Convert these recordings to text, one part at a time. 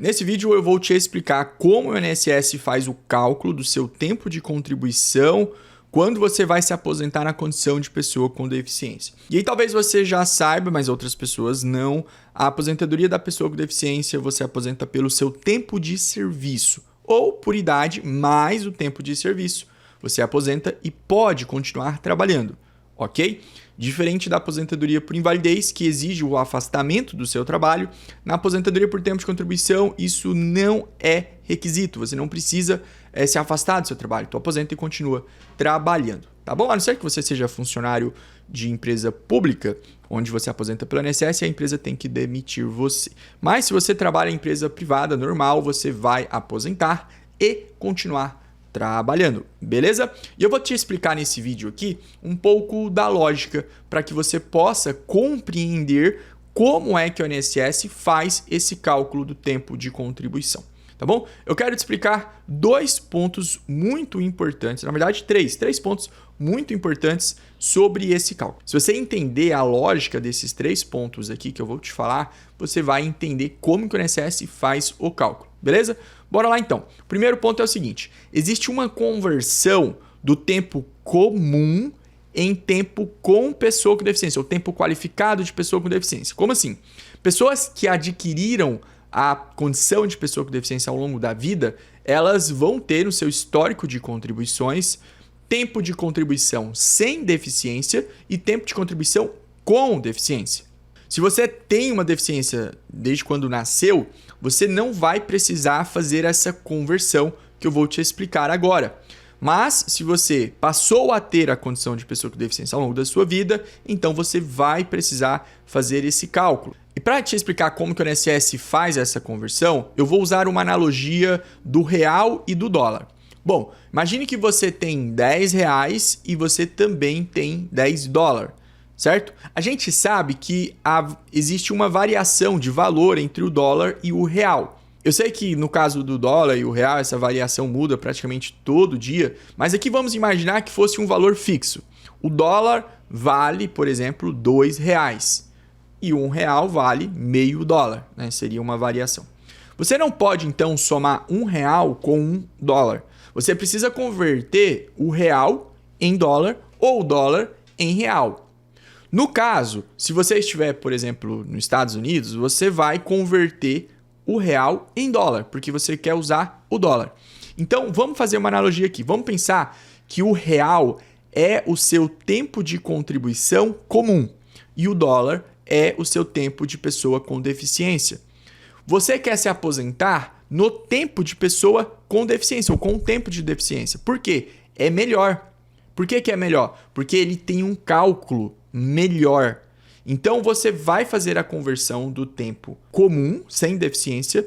Nesse vídeo eu vou te explicar como o INSS faz o cálculo do seu tempo de contribuição quando você vai se aposentar na condição de pessoa com deficiência. E aí talvez você já saiba, mas outras pessoas não, a aposentadoria da pessoa com deficiência você aposenta pelo seu tempo de serviço ou por idade mais o tempo de serviço. Você aposenta e pode continuar trabalhando, ok? Diferente da aposentadoria por invalidez, que exige o afastamento do seu trabalho, na aposentadoria por tempo de contribuição, isso não é requisito. Você não precisa se afastar do seu trabalho. Tu aposenta e continua trabalhando, tá bom? A não ser que você seja funcionário de empresa pública, onde você aposenta pelo INSS, a empresa tem que demitir você. Mas se você trabalha em empresa privada normal, você vai aposentar e continuar trabalhando, beleza? E eu vou te explicar nesse vídeo aqui um pouco da lógica para que você possa compreender como é que o INSS faz esse cálculo do tempo de contribuição, tá bom? Eu quero te explicar dois pontos muito importantes, na verdade três pontos muito importantes sobre esse cálculo. Se você entender a lógica desses três pontos aqui que eu vou te falar, você vai entender como que o INSS faz o cálculo, beleza? Bora lá então. O primeiro ponto é o seguinte: existe uma conversão do tempo comum em tempo com pessoa com deficiência, ou tempo qualificado de pessoa com deficiência. Como assim? Pessoas que adquiriram a condição de pessoa com deficiência ao longo da vida, elas vão ter no seu histórico de contribuições tempo de contribuição sem deficiência e tempo de contribuição com deficiência. Se você tem uma deficiência desde quando nasceu, você não vai precisar fazer essa conversão que eu vou te explicar agora. Mas se você passou a ter a condição de pessoa com deficiência ao longo da sua vida, então você vai precisar fazer esse cálculo. E para te explicar como que o INSS faz essa conversão, eu vou usar uma analogia do real e do dólar. Bom, imagine que você tem R$10 e você também tem $10. Certo? A gente sabe que existe uma variação de valor entre o dólar e o real. Eu sei que no caso do dólar e o real essa variação muda praticamente todo dia, mas aqui vamos imaginar que fosse um valor fixo. O dólar vale, por exemplo, R$2 e R$1 vale meio dólar, né? Seria uma variação. Você não pode então somar R$1 com $1. Você precisa converter o real em dólar ou o dólar em real. No caso, se você estiver, por exemplo, nos Estados Unidos, você vai converter o real em dólar, porque você quer usar o dólar. Então, vamos fazer uma analogia aqui. Vamos pensar que o real é o seu tempo de contribuição comum e o dólar é o seu tempo de pessoa com deficiência. Você quer se aposentar no tempo de pessoa com deficiência ou com tempo de deficiência. Por quê? É melhor. Por que é melhor? Porque ele tem um cálculo melhor. Então você vai fazer a conversão do tempo comum, sem deficiência,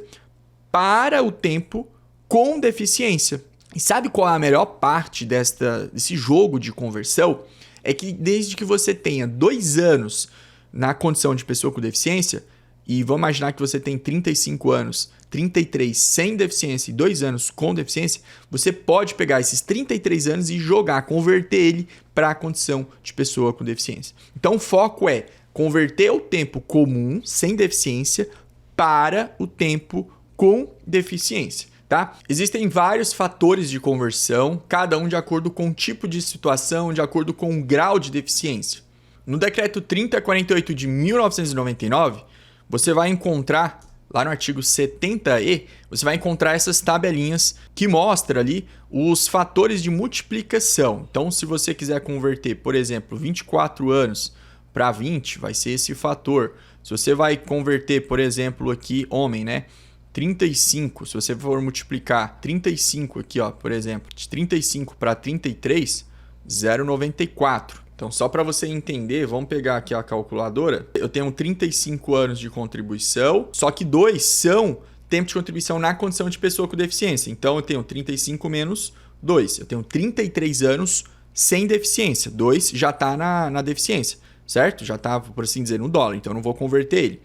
para o tempo com deficiência. E sabe qual é a melhor parte desse jogo de conversão? É que desde que você tenha 2 anos na condição de pessoa com deficiência, e vamos imaginar que você tem 35 anos, 33 sem deficiência e 2 anos com deficiência, você pode pegar esses 33 anos e converter ele para a condição de pessoa com deficiência. Então o foco é converter o tempo comum, sem deficiência, para o tempo com deficiência, tá? Existem vários fatores de conversão, cada um de acordo com o tipo de situação, de acordo com o grau de deficiência. No Decreto 3048 de 1999, você vai encontrar, lá no artigo 70E, você vai encontrar essas tabelinhas que mostram ali os fatores de multiplicação. Então, se você quiser converter, por exemplo, 24 anos para 20, vai ser esse fator. Se você vai converter, por exemplo, aqui, homem, né? 35, se você for multiplicar 35 aqui, ó, por exemplo, de 35 para 33, 0,94. Então, só para você entender, vamos pegar aqui a calculadora. Eu tenho 35 anos de contribuição, só que 2 são tempo de contribuição na condição de pessoa com deficiência. Então, eu tenho 35 menos 2. Eu tenho 33 anos sem deficiência. 2 já está na deficiência, certo? Já está, por assim dizer, no dólar. Então, eu não vou converter ele.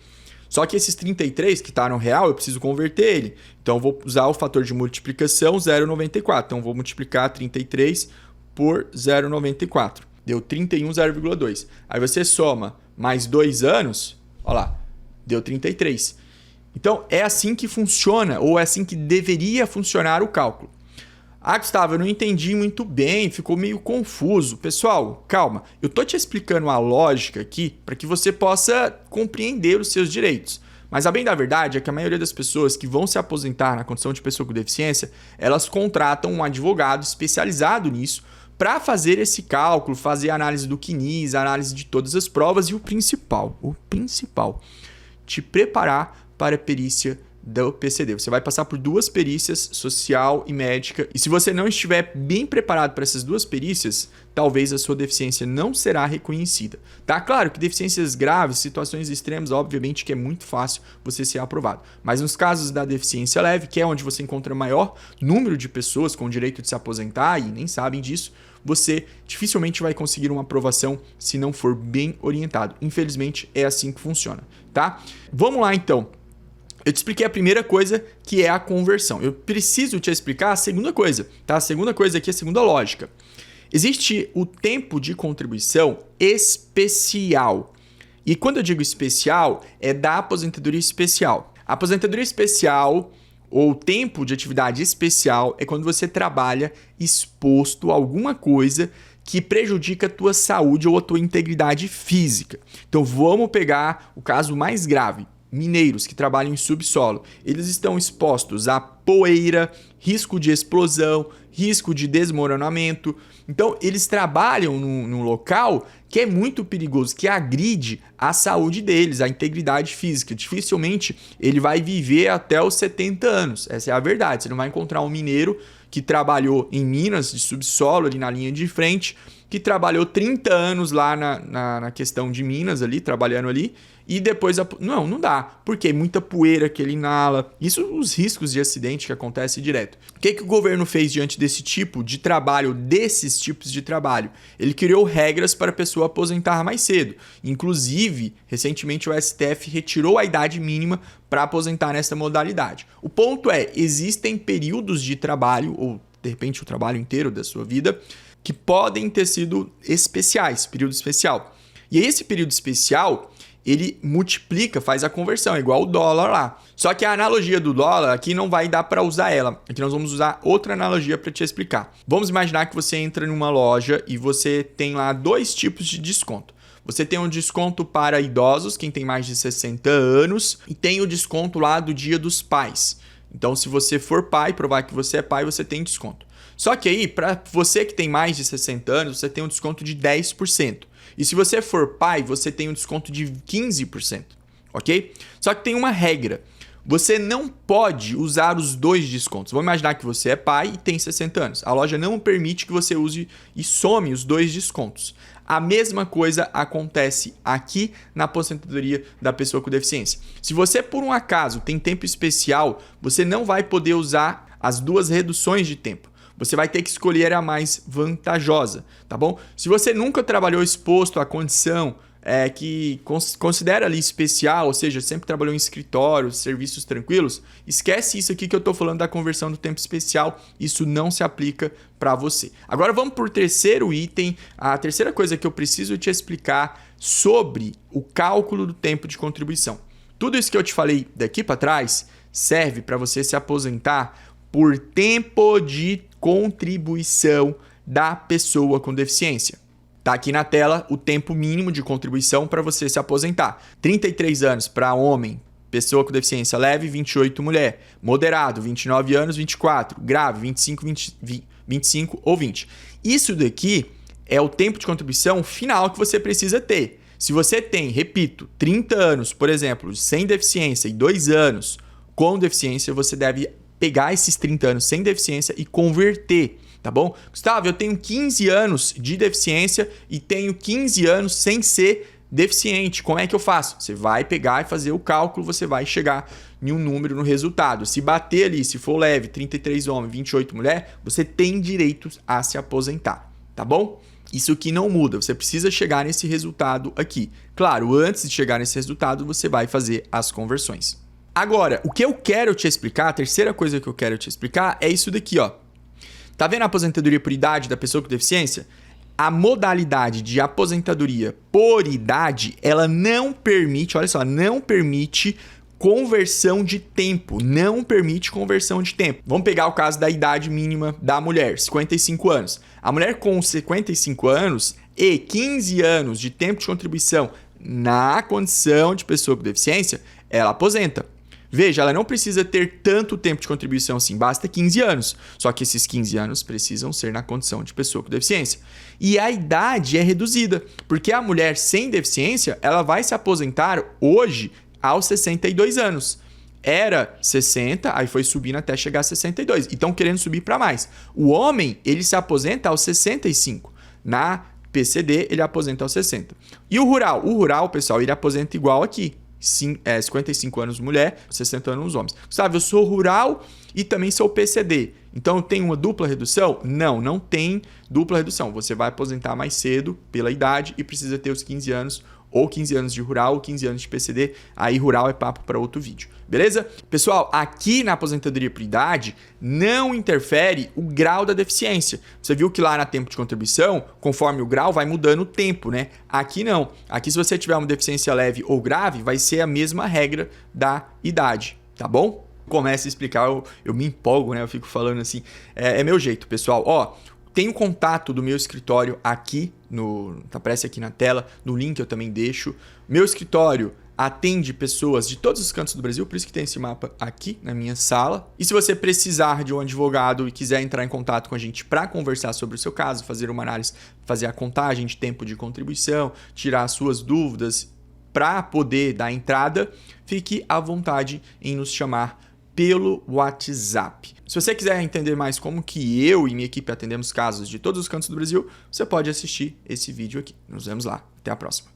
Só que esses 33 que está no real, eu preciso converter ele. Então, eu vou usar o fator de multiplicação 0,94. Então, eu vou multiplicar 33 por 0,94. Deu 31, 0,2. Aí você soma mais 2 anos, ó lá, deu 33. Então, é assim que funciona, ou é assim que deveria funcionar o cálculo. Ah, Gustavo, eu não entendi muito bem, ficou meio confuso. Pessoal, calma, eu tô te explicando a lógica aqui para que você possa compreender os seus direitos. Mas a bem da verdade é que a maioria das pessoas que vão se aposentar na condição de pessoa com deficiência, elas contratam um advogado especializado nisso para fazer esse cálculo, fazer a análise do CNIS, a análise de todas as provas e o principal, te preparar para a perícia do PCD. Você vai passar por 2 perícias, social e médica, e se você não estiver bem preparado para essas 2 perícias, talvez a sua deficiência não será reconhecida. Tá claro que deficiências graves, situações extremas, obviamente que é muito fácil você ser aprovado. Mas nos casos da deficiência leve, que é onde você encontra maior número de pessoas com direito de se aposentar e nem sabem disso, você dificilmente vai conseguir uma aprovação se não for bem orientado. Infelizmente, é assim que funciona, tá? Vamos lá então. Eu te expliquei a primeira coisa, que é a conversão. Eu preciso te explicar a segunda coisa, tá? A segunda coisa aqui é a segunda lógica. Existe o tempo de contribuição especial. E quando eu digo especial, é da aposentadoria especial. A aposentadoria especial ou tempo de atividade especial é quando você trabalha exposto a alguma coisa que prejudica a tua saúde ou a tua integridade física. Então vamos pegar o caso mais grave. Mineiros que trabalham em subsolo, eles estão expostos a poeira, risco de explosão, risco de desmoronamento. Então, eles trabalham num local que é muito perigoso, que agride a saúde deles, a integridade física. Dificilmente ele vai viver até os 70 anos. Essa é a verdade. Você não vai encontrar um mineiro que trabalhou em minas de subsolo, ali na linha de frente, que trabalhou 30 anos lá na questão de minas ali, trabalhando ali, e depois... Não dá, porque muita poeira que ele inala. Isso, os riscos de acidente que acontecem direto. O que o governo fez diante desse tipo de trabalho, desses tipos de trabalho? Ele criou regras para a pessoa aposentar mais cedo. Inclusive, recentemente o STF retirou a idade mínima para aposentar nessa modalidade. O ponto é, existem períodos de trabalho, ou de repente o trabalho inteiro da sua vida, que podem ter sido especiais, período especial. E esse período especial, ele multiplica, faz a conversão, igual o dólar lá. Só que a analogia do dólar aqui não vai dar para usar ela. Aqui nós vamos usar outra analogia para te explicar. Vamos imaginar que você entra numa loja e você tem lá 2 tipos de desconto. Você tem um desconto para idosos, quem tem mais de 60 anos, e tem o desconto lá do Dia dos Pais. Então, se você for pai, provar que você é pai, você tem desconto. Só que aí, para você que tem mais de 60 anos, você tem um desconto de 10%. E se você for pai, você tem um desconto de 15%, ok? Só que tem uma regra. Você não pode usar os 2 descontos. Vamos imaginar que você é pai e tem 60 anos. A loja não permite que você use e some os 2 descontos. A mesma coisa acontece aqui na aposentadoria da pessoa com deficiência. Se você, por um acaso, tem tempo especial, você não vai poder usar as 2 reduções de tempo. Você vai ter que escolher a mais vantajosa, tá bom? Se você nunca trabalhou exposto à condição que considera ali especial, ou seja, sempre trabalhou em escritório, serviços tranquilos, esquece isso aqui que eu estou falando da conversão do tempo especial, isso não se aplica para você. Agora vamos para o terceiro item, a terceira coisa que eu preciso te explicar sobre o cálculo do tempo de contribuição. Tudo isso que eu te falei daqui para trás serve para você se aposentar por tempo de contribuição da pessoa com deficiência. Tá aqui na tela o tempo mínimo de contribuição para você se aposentar. 33 anos para homem, pessoa com deficiência leve, 28 mulher. Moderado, 29 anos, 24. Grave, 25 ou 20. Isso daqui é o tempo de contribuição final que você precisa ter. Se você tem, repito, 30 anos, por exemplo, sem deficiência e 2 anos com deficiência, você deve pegar esses 30 anos sem deficiência e converter, tá bom? Gustavo, eu tenho 15 anos de deficiência e tenho 15 anos sem ser deficiente. Como é que eu faço? Você vai pegar e fazer o cálculo, você vai chegar em um número no resultado. Se bater ali, se for leve, 33 homem, 28 mulher, você tem direito a se aposentar, tá bom? Isso aqui não muda, você precisa chegar nesse resultado aqui. Claro, antes de chegar nesse resultado, você vai fazer as conversões. Agora, o que eu quero te explicar, a terceira coisa que eu quero te explicar é isso daqui, ó. Tá vendo a aposentadoria por idade da pessoa com deficiência? A modalidade de aposentadoria por idade, ela não permite, olha só, não permite conversão de tempo, não permite conversão de tempo. Vamos pegar o caso da idade mínima da mulher, 55 anos. A mulher com 55 anos e 15 anos de tempo de contribuição na condição de pessoa com deficiência, ela aposenta. Veja, ela não precisa ter tanto tempo de contribuição assim, basta 15 anos. Só que esses 15 anos precisam ser na condição de pessoa com deficiência. E a idade é reduzida, porque a mulher sem deficiência, ela vai se aposentar hoje aos 62 anos. Era 60, aí foi subindo até chegar a 62. E estão querendo subir para mais. O homem, ele se aposenta aos 65. Na PCD, ele aposenta aos 60. E o rural, pessoal, ele aposenta igual aqui. 55 anos mulher, 60 anos homens. Gustavo, eu sou rural e também sou PCD. Então, tem uma dupla redução? Não, não tem dupla redução. Você vai aposentar mais cedo pela idade e precisa ter os 15 anos, ou 15 anos de rural, ou 15 anos de PCD. Aí, rural é papo para outro vídeo. Beleza? Pessoal, aqui na aposentadoria por idade, não interfere o grau da deficiência. Você viu que lá na tempo de contribuição, conforme o grau, vai mudando o tempo, né? Aqui não. Aqui, se você tiver uma deficiência leve ou grave, vai ser a mesma regra da idade, tá bom? Começa a explicar, eu me empolgo, né? Eu fico falando assim. É meu jeito, pessoal. Ó, tem o contato do meu escritório aqui, aparece aqui na tela, no link eu também deixo. Meu escritório atende pessoas de todos os cantos do Brasil, por isso que tem esse mapa aqui na minha sala. E se você precisar de um advogado e quiser entrar em contato com a gente para conversar sobre o seu caso, fazer uma análise, fazer a contagem de tempo de contribuição, tirar as suas dúvidas para poder dar entrada, fique à vontade em nos chamar pelo WhatsApp. Se você quiser entender mais como que eu e minha equipe atendemos casos de todos os cantos do Brasil, você pode assistir esse vídeo aqui. Nos vemos lá. Até a próxima.